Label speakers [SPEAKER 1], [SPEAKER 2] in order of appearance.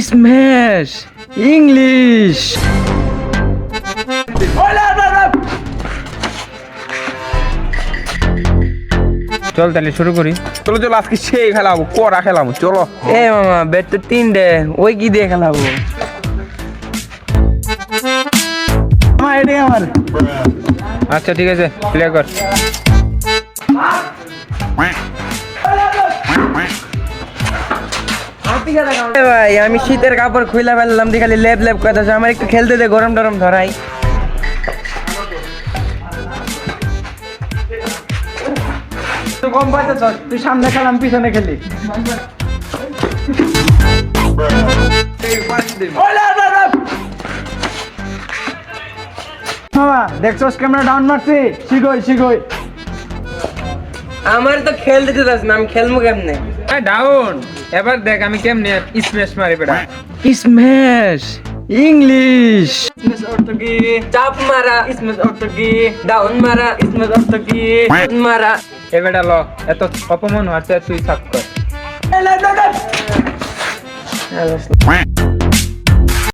[SPEAKER 1] Smash English.
[SPEAKER 2] চল তাহলে শুরু করি।
[SPEAKER 3] চলো চলো আজকে সেই খেলাবো, কড়া খেলাবো, চলো।
[SPEAKER 1] এ মামা ব্যাট তো 3টে, ওই কি দিয়ে খেলাবো?
[SPEAKER 2] আচ্ছা ঠিক আছে, প্লে কর।
[SPEAKER 1] এ ভাই আমি শীতের কাপড় খুইলা ফেললাম দিয়ে খালি লেপ লেপ কথা, আমার একটু খেলতে দে, গরম টরম ধরাই। তুই কম পাইতেছ, তুই সামনে খেলাম পিছনে খেলি। মামা দেখছস ক্যামেরা ডাউন মারছি, শিখই শিখই। আমার তো খেলতে দিতাস না, আমি খেলবো কেমনে?
[SPEAKER 2] ডাউন, এবার দেখ আমি কেমনে স্ম্যাশ মারি বেটা।
[SPEAKER 1] Smash English.
[SPEAKER 4] স্ম্যাশ অর্থ কি? চাপ মারা। স্ম্যাশ অর্থ কি? ডাউন মারা। স্ম্যাশ অর্থ কি? মারা।
[SPEAKER 2] এ বেটা ল, এত অপমান হচ্ছে, তুই সাফ কর।